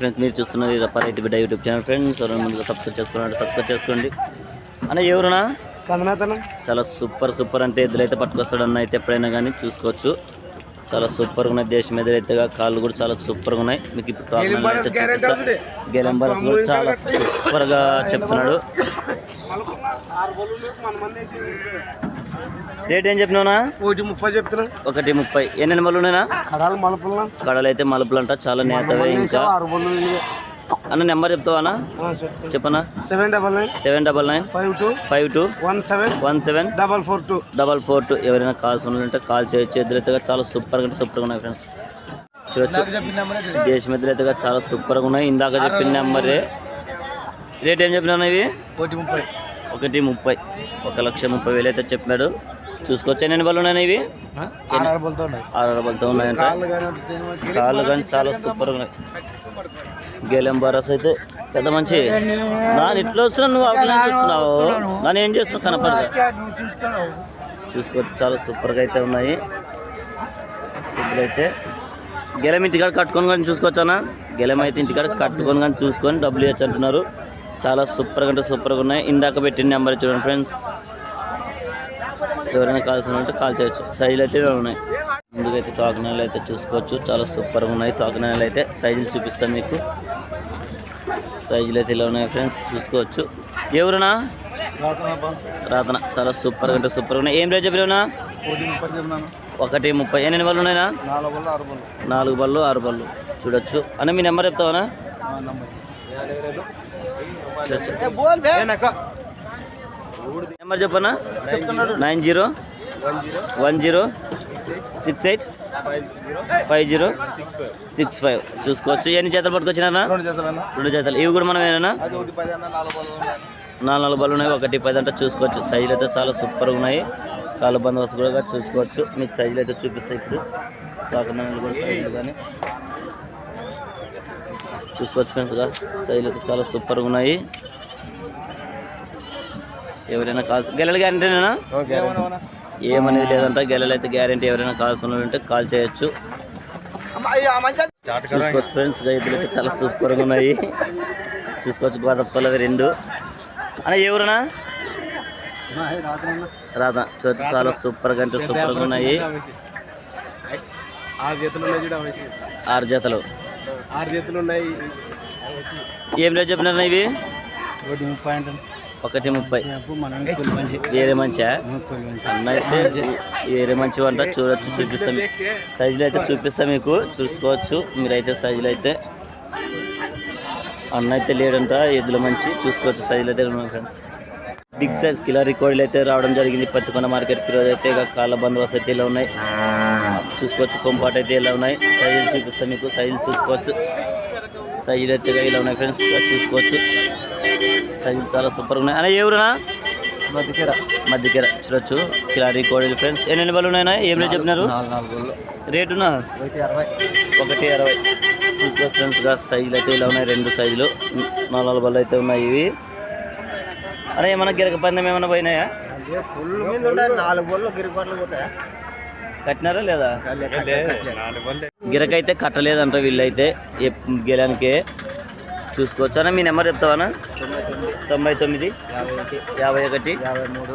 Friends మీరు చూస్తున్నది రైతు బిడ్డ యూట్యూబ్ ఛానల్ ఫ్రెండ్స్ ముందుగా సబ్స్క్రైబ్ చేసుకోండి అన్న ఎవరునా చాలా సూపర్ అంటే ఎద్దులైతే పట్టుకొస్తాడు అన్న అయితే ఎప్పుడైనా కానీ చూసుకోవచ్చు. చాలా సూపర్గా ఉన్నాయి. దేశం ఎదురైతేగా కాళ్ళు కూడా చాలా సూపర్గా ఉన్నాయి. మీకు ఇప్పుడు గెలంబరస్ కూడా చాలా సూపర్గా చెప్తున్నాడు. రేట్ ఏం చెప్పినావునా? 1:30 చెప్తున్నా. 1:30. ఎన్ని మలుపు ఉన్నాయినా? కడలు అయితే మలుపులు అంట చాలా నేతవే. ఇంకా అన్న నెంబర్ చెప్తావా? చెప్పనా? 799 52 17 442. ఎవరైనా కాల్స్ ఉంటే కాల్ చేయొచ్చు. ఎదురైతేగా చాలా సూపర్గా ఉన్నాయి ఫ్రెండ్స్. చూడొచ్చు దేశం ఎదురైతేగా చాలా సూపర్గా ఉన్నాయి. ఇందాక చెప్పిన నెంబరే. రేట్ ఏం చెప్పినా ఇవి? 1:30. 1,30,000 అయితే చెప్పినాడు. చూసుకోవచ్చు. ఎన్ని బళ్ళు ఉన్నాయి ఇవి? 6 బలతో ఉన్నాయంట. కాళ్ళు కానీ చాలా సూపర్గా ఉన్నాయి. గేలెం బరస్ అయితే పెద్ద మంచి. నాన్న ఇట్లా వస్తున్నావు, నువ్వు అవుట్లైన్ చూస్తున్నావు, నన్ను ఏం చేస్తున్నావు కనపడదు. చూసుకోవచ్చు చాలా సూపర్గా అయితే ఉన్నాయి. ఇప్పుడైతే గెలం ఇంటికాడ కట్టుకొని కానీ చూసుకోవచ్చు అన్న. గెలం అయితే ఇంటికాడ కట్టుకొని కానీ చూసుకొని డబ్బులు ఇవ్వచ్చు అంటున్నారు. చాలా సూపర్గా అంటే సూపర్గా ఉన్నాయి. ఇందాక పెట్టిన నెంబర్ చూడండి ఫ్రెండ్స్. ఎవరైనా కాల్సిన ఉంటే కాల్ చేయొచ్చు. సైజులు అయితే ఉన్నాయి. ముందుకైతే తోకనాలు అయితే చూసుకోవచ్చు. చాలా సూపర్గా ఉన్నాయి. తోకనాలు అయితే సైజులు చూపిస్తాను మీకు. సైజులు అయితే ఇలా ఉన్నాయి ఫ్రెండ్స్. చూసుకోవచ్చు. ఎవరునా? రాతన. చాలా సూపర్గా అంటే సూపర్గా ఉన్నాయి. ఏం రేట్ చెప్పినా? 1:30. ఎన్ని బళ్ళు ఉన్నాయినా? 4 బళ్ళు 6 బళ్ళు. చూడొచ్చు అన్న. మీ నెంబర్ చెప్తావా? నెంబర్ చెప్పనా? 9010685065. చూసుకోవచ్చు. ఎన్ని జతలు పట్టుకొచ్చినా? 2 జతలు. ఇవి కూడా మనం ఏమైనా 4 బళ్ళు ఉన్నాయి. 1:10 అంటే చూసుకోవచ్చు. సైజులు అయితే చాలా సూపర్గా ఉన్నాయి. కాళ్ళ బందోబస్తు కూడా చూసుకోవచ్చు. మీకు సైజులు అయితే చూపిస్తాయి. ఇప్పుడు కాకినాడలు కూడా సైజులు కానీ చూసుకోవచ్చు ఫ్రెండ్స్గా. సైజులు అయితే చాలా సూపర్గా ఉన్నాయి. ఎవరైనా కాల్స్ గెలలు గ్యారంటీనా? ఏమనేది లేదంట. గెలలు అయితే గ్యారంటీ. ఎవరైనా కాల్స్ ఉంటే కాల్ చేయొచ్చు. చూసుకోవచ్చు ఫ్రెండ్స్. ఇద్దరు అయితే చాలా సూపర్గా ఉన్నాయి. చూసుకోవచ్చు. గోదప్పలవి 2 అన్న. ఎవరునా? రాధా. చూడచ్చు చాలా సూపర్గా అంటే సూపర్గా ఉన్నాయి. 6 జతలు ఉన్నాయి. ఏం రేట్ చెప్పినారు ఇవి? 1:30. వేరే మంచిగా అన్న అయితే వేరే మంచి అంట. చూడొచ్చు. చూపిస్తాం. సైజులు అయితే చూపిస్తాం మీకు. చూసుకోవచ్చు. మీరైతే సైజులు అయితే అన్న అయితే లేడంట. ఎద్దుల మంచి. చూసుకోవచ్చు. సైజులు అయితే ఉన్నాయి ఫ్రెండ్స్. బిగ్ సైజ్ కిలారీ కోడిలు అయితే రావడం జరిగింది పత్తికొండ మార్కెట్కి. రోజు అయితే కాళ్ళ బందోబస్తు అయితే ఇలా ఉన్నాయి. చూసుకోవచ్చు. కొంపాటు అయితే ఇలా ఉన్నాయి. సైజులు చూపిస్తాం మీకు. సైజులు చూసుకోవచ్చు. సైజులు అయితే ఇలా ఉన్నాయి ఫ్రెండ్స్. చూసుకోవచ్చు. సైజులు చాలా సూపర్గా ఉన్నాయి. అన్న ఎవరునా? మధ్యకెర. చూడొచ్చు. కిలారీ కోడిలు ఫ్రెండ్స్. ఎన్ని బళ్ళు ఉన్నాయన్నా? ఏం రేట్ చెప్పినారు? రేటునా? 1:60. చూసుకోవచ్చు ఫ్రెండ్స్గా. సైజులు అయితే ఇలా ఉన్నాయి. 2 సైజులు 4 బళ్ళు అయితే ఉన్నాయి ఇవి. అరే ఏమన్నా గిరక పందెం ఏమన్నా పోయినాయా? కట్టినారా లేదా? గిరక అయితే కట్టలేదంట వీళ్ళైతే గెలానికే. చూసుకోవచ్చు అన్న. మీ నెంబర్ చెప్తావా? 99 51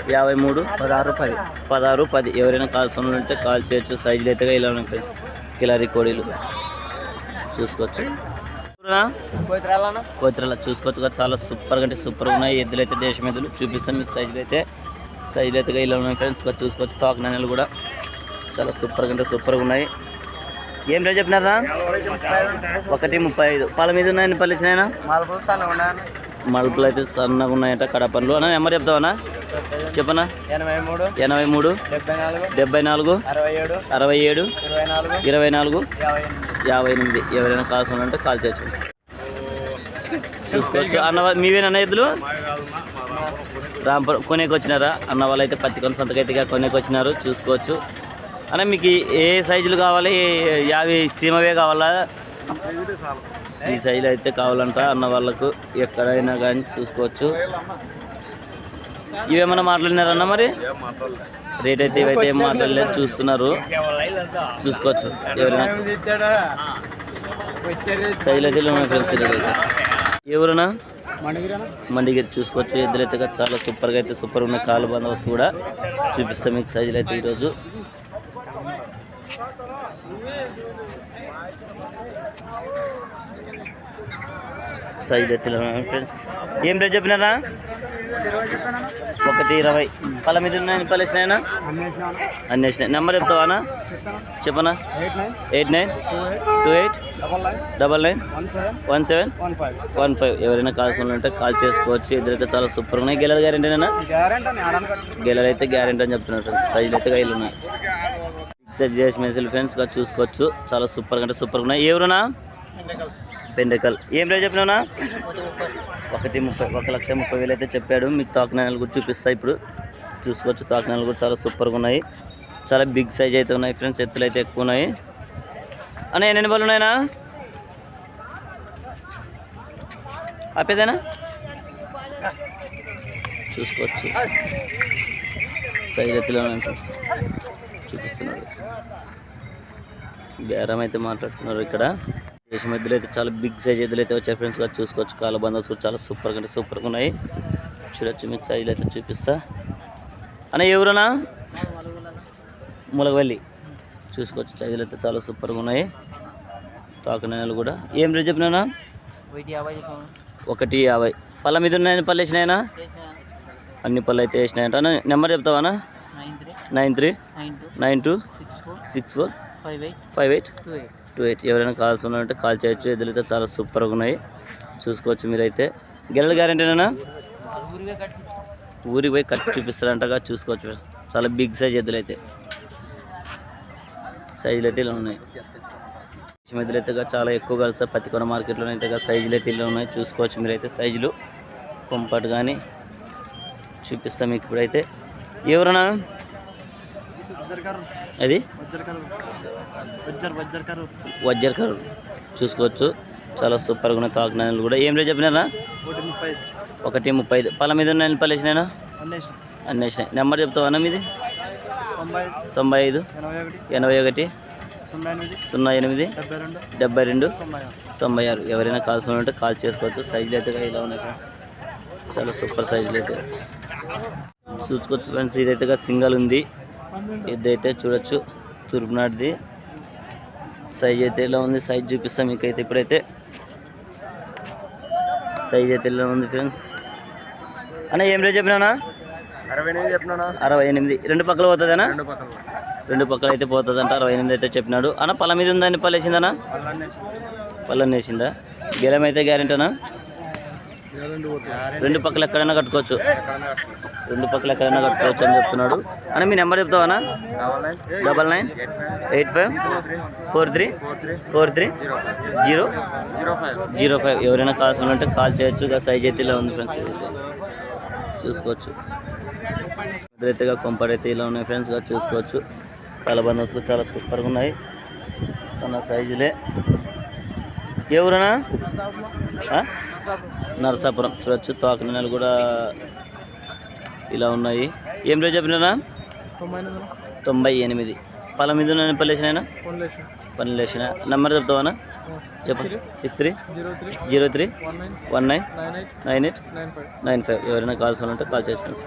53 16 10. ఎవరైనా కాల్స్ ఉంటే కాల్ చేయొచ్చు. సైజులు అయితే ఇలా ఉన్నాయి ఫ్రెండ్స్. కిలారీ కోడీలు చూసుకోవచ్చు. కోతిరాల. చూసుకోవచ్చు. చాలా సూపర్గా అంటే సూపర్గా ఉన్నాయి. ఎద్దులు అయితే దేశం ఎద్దులు చూపిస్తాం మీకు. సైజులు అయితే ఇలా ఉన్నాయి ఫ్రెండ్స్. చూసుకోవచ్చు. తోకనాలు కూడా చాలా సూపర్గా అంటే సూపర్గా ఉన్నాయి. ఏం రేట్ చెప్పినారా? 1:35. పాల మీద ఉన్నాయని పళ్ళు ఇచ్చినాయన? మలుపులు అయితే సన్నగా ఉన్నాయంట. కడపండ్లు అన్న. నెంబర్ చెప్తావా? చెప్పనా? 83 74 67 24 58. ఎవరైనా కాల్స్ ఉంటే కాల్ చేయొచ్చు. చూసుకోవచ్చు. అన్న మీవేనా ఎద్దులు? రాంపురం కొనేకి వచ్చినారా? అన్న వాళ్ళు అయితే పత్తికొండ సంతకైతే కొనేకి వచ్చినారు. చూసుకోవచ్చు అన్న. మీకు ఏ సైజులు కావాలి? 50 సీమవే కావాలా? ఈ సైజులు అయితే కావాలంట అన్న వాళ్ళకు. ఎక్కడైనా కానీ చూసుకోవచ్చు. ఇవేమన్నా మాట్లాడినారన్న? మరి రేట్ అయితే ఇవైతే ఏం మాట్లాడలేదు. చూస్తున్నారు. చూసుకోవచ్చు. ఎవరైనా సైజులు అయితే ఇలా ఉన్నాయి ఫ్రెండ్స్. అయితే ఎవరునా మండిగిరి చూసుకోవచ్చు. ఎద్దులు అయితే చాలా సూపర్గా అయితే సూపర్ ఉన్నాయి. కాలు బందోబస్తు కూడా చూపిస్తాం మీకు సైజులు అయితే ఈరోజు. సైజులు అయితే ఫ్రెండ్స్. ఏం రేట్ చెప్పినారా? 120. పళ్ళ మీద ఉన్నాయి పళ్ళు వేసినాయనా? అన్నీ వేసినాయి. నెంబర్ చెప్తావానా? చెప్పనా? 8928991715. ఎవరైనా కాల్సిన ఉంటే కాల్ చేసుకోవచ్చు. ఎదురైతే చాలా సూపర్ ఉన్నాయి. గెలలు గ్యారెంటీనా? గెలలు అయితే గ్యారెంటీ అని చెప్తున్నారు ఫ్రెండ్స్. సైజులు అయితే గైలు ఉన్నాయి. సైజ్ చేసి మెసేజ్ ఫ్రెండ్స్గా చూసుకోవచ్చు. చాలా సూపర్గా అంటే సూపర్గా ఉన్నాయి. ఎవరునా? పెండకల్. ఏం రేట్ చెప్పినావునా? 1,30,000 అయితే చెప్పాడు. మీకు తాకనాయలు కూడా చూపిస్తా ఇప్పుడు చూసుకోవచ్చు. తాకనాయలు కూడా చాలా సూపర్గా ఉన్నాయి. చాలా బిగ్ సైజ్ అయితే ఉన్నాయి ఫ్రెండ్స్. ఎత్తులు అయితే ఎక్కువ ఉన్నాయి. అన్న ఎన్ని బళ్ళు ఉన్నాయనా? ఆపేదేనా? చూసుకోవచ్చు. సైజ్ ఎత్తులు ఉన్నాయి ఫ్రెండ్స్. చూపిస్తున్నారు. బేరం అయితే మాట్లాడుతున్నారు ఇక్కడ. దేశం ఎద్దులు అయితే చాలా బిగ్ సైజ్ ఎద్దులు అయితే వచ్చాయి ఫ్రెండ్స్. చూసుకోవచ్చు. కాల బందోబస్తు చాలా సూపర్గా అంటే సూపర్గా ఉన్నాయి. చూడొచ్చు. మీకు సైజులు అయితే చూపిస్తా. అన్న ఎవరునా? ములగవల్లి. చూసుకోవచ్చు. సైజులు అయితే చాలా సూపర్గా ఉన్నాయి. తాకనాయలు కూడా. ఏం రేట్ చెప్పినా? 150. పళ్ళ మీద ఉన్నాయని పళ్ళు వేసినాయనా? అన్ని పళ్ళు అయితే వేసినాయంట. అన్న నెంబర్ చెప్తావానా? 9392645828. ఎవరైనా కాల్స్ ఉన్నారంటే కాల్ చేయొచ్చు. ఎద్దులు అయితే చాలా సూపర్గా ఉన్నాయి. చూసుకోవచ్చు మీరైతే. గెలల గ్యారెంటీనా? ఊరికి పోయి కట్టి చూపిస్తారంటగా. చూసుకోవచ్చు. చాలా బిగ్ సైజ్ ఎద్దులు అయితే. సైజులు అయితే ఇలా ఉన్నాయి. ఎద్దులు అయితే చాలా ఎక్కువ కలుస్తాయి. పత్తికొండ మార్కెట్లో అయితే సైజులు అయితే ఇలా ఉన్నాయి. చూసుకోవచ్చు మీరైతే. సైజులు కంఫర్ట్ కానీ చూపిస్తాం మీకు ఇప్పుడైతే. ఎవరన్నా? అది వజ్జర్ కరు. చూసుకోవచ్చు. చాలా సూపర్గా ఉన్నాయి. తాకనాయలు కూడా. ఏం రేట్ చెప్పినారా? 1,35. పళ్ళ మీద ఉన్న పళ్ళు వేసినాయినా? అన్నీ వేసినాయి. నెంబర్ చెప్తావా మీది? 95 81 08 72 96. ఎవరైనా కాల్స్ ఉంటే కాల్ చేసుకోవచ్చు. సైజులు అయితే ఇలా ఉన్నాయి ఫ్రెండ్స్. చాలా సూపర్ సైజులు అయితే చూసుకోవచ్చు ఫ్రెండ్స్. ఇదైతే సింగల్ ఉంది. ఇదైతే చూడొచ్చు. తూర్పు నాటిది. సైజ్ అయితే ఇలా ఉంది. సైజ్ చూపిస్తాం మీకైతే ఇప్పుడైతే. సైజ్ అయితే ఇలా ఉంది ఫ్రెండ్స్. అన్న ఏం రేట్ చెప్పినా? 68. రెండు పక్కల పోతుందనా? రెండు పక్కల అయితే పోతుందంట. 68 అయితే చెప్పినాడు. అన్న పళ్ళ మీద ఉందని పళ్ళు వేసిందనా? పళ్ళని వేసిందా? గెలం అయితే గ్యారెంటీనా? రెండు పక్కల ఎక్కడైనా కట్టుకోవచ్చు. రెండు పక్కల ఎక్కడైనా కట్టుకోవచ్చు అని చెప్తున్నాడు. అన్న మీ నెంబర్ చెప్తావా? 9985434305. ఎవరైనా కాల్స్ ఉంటే కాల్ చేయొచ్చు. సైజ్ అయితే ఇలా ఉంది ఫ్రెండ్స్. చూసుకోవచ్చు. ఎదురైతేగా కొంపర్ అయితే ఇలా ఉన్నాయి ఫ్రెండ్స్. చూసుకోవచ్చు. చాలా బందోబస్తు చాలా సూపర్గా ఉన్నాయి. సన్న సైజులే. ఎవరన్నా? నరసాపురం. చూడొచ్చు. తాకనాయలు కూడా ఇలా ఉన్నాయి. ఏం రేట్ చెప్పినా? 98. పళ్ళ మీద ఉన్న పళ్ళు వేసినాయినా? పనులు వేసిన. నెంబర్ చెప్తావా? చెప్పండి. 6303199895. ఎవరైనా కాల్స్ ఉంటే కాల్ చేయొచ్చు ఫ్రెండ్స్.